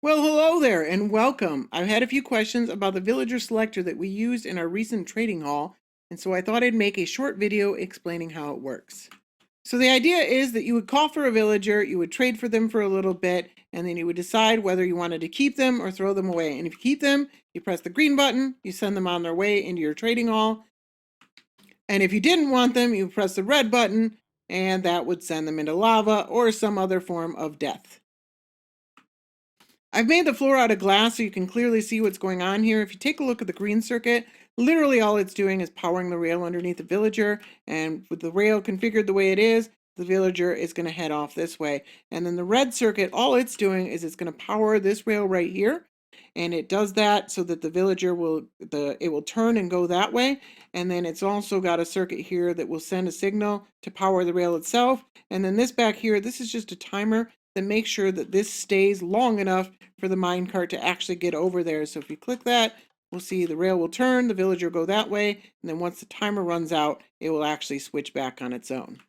Well, hello there and welcome. I've had a few questions about the villager selector that we used in our recent trading hall, and so I thought I'd make a short video explaining how it works. So the idea is that you would call for a villager, you would trade for them for a little bit, and then you would decide whether you wanted to keep them or throw them away. And if you keep them, you press the green button, you send them on their way into your trading hall. And if you didn't want them, you press the red button, and that would send them into lava or some other form of death. I've made the floor out of glass so you can clearly see what's going on here. If you take a look at the green circuit, literally all it's doing is powering the rail underneath the villager, and with the rail configured the way it is, the villager is going to head off this way. And then the red circuit, all it's doing is it's going to power this rail right here, and it does that so that the villager will turn and go that way. And then it's also got a circuit here that will send a signal to power the rail itself. And then this back here, this is just a timer that makes sure that this stays long enough for the minecart to actually get over there. So if you click that, we'll see the rail will turn, the villager will go that way, and then once the timer runs out, it will actually switch back on its own.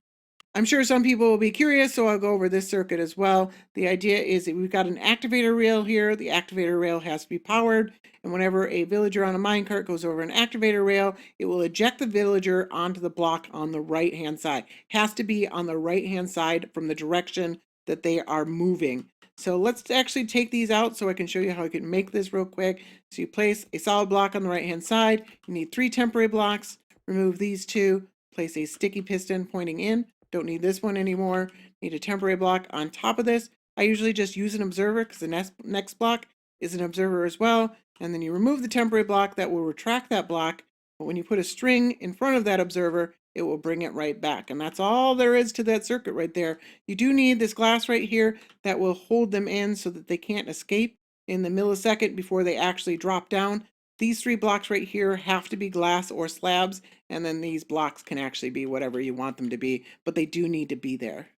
I'm sure some people will be curious, so I'll go over this circuit as well. The idea is that we've got an activator rail here. The activator rail has to be powered, and whenever a villager on a minecart goes over an activator rail, it will eject the villager onto the block on the right-hand side. It has to be on the right-hand side from the direction that they are moving. So let's actually take these out so I can show you how I can make this real quick. So you place a solid block on the right-hand side. You need 3 temporary blocks. Remove these 2. Place a sticky piston pointing in. Don't need this one anymore. Need a temporary block on top of this. I usually just use an observer because the next block is an observer as well. And then you remove the temporary block. That will retract that block. But when you put a string in front of that observer, it will bring it right back. And that's all there is to that circuit right there. You do need this glass right here that will hold them in so that they can't escape in the millisecond before they actually drop down. These 3 blocks right here have to be glass or slabs, and then these blocks can actually be whatever you want them to be, but they do need to be there.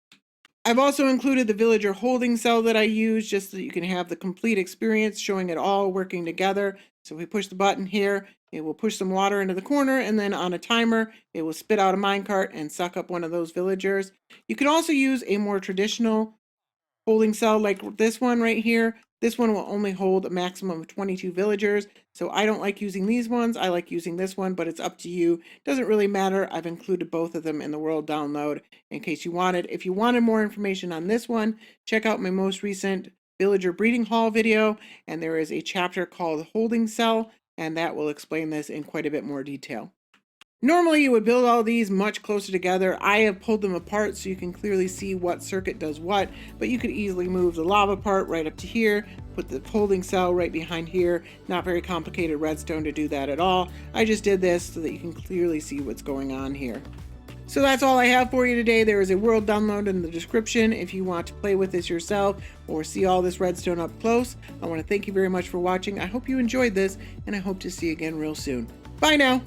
I've also included the villager holding cell that I use just so that you can have the complete experience showing it all working together. So if we push the button here, it will push some water into the corner, and then on a timer, it will spit out a minecart and suck up one of those villagers. You can also use a more traditional holding cell like this one right here. This one will only hold a maximum of 22 villagers. So I don't like using these ones. I like using this one, but it's up to you. Doesn't really matter. I've included both of them in the world download in case you wanted. If you wanted more information on this one, check out my most recent villager breeding hall video. And there is a chapter called Holding Cell, and that will explain this in quite a bit more detail. Normally you would build all these much closer together. I have pulled them apart so you can clearly see what circuit does what, but you could easily move the lava part right up to here, put the holding cell right behind here. Not very complicated redstone to do that at all. I just did this so that you can clearly see what's going on here. So that's all I have for you today. There is a world download in the description if you want to play with this yourself or see all this redstone up close. I want to thank you very much for watching. I hope you enjoyed this, and I hope to see you again real soon. Bye now.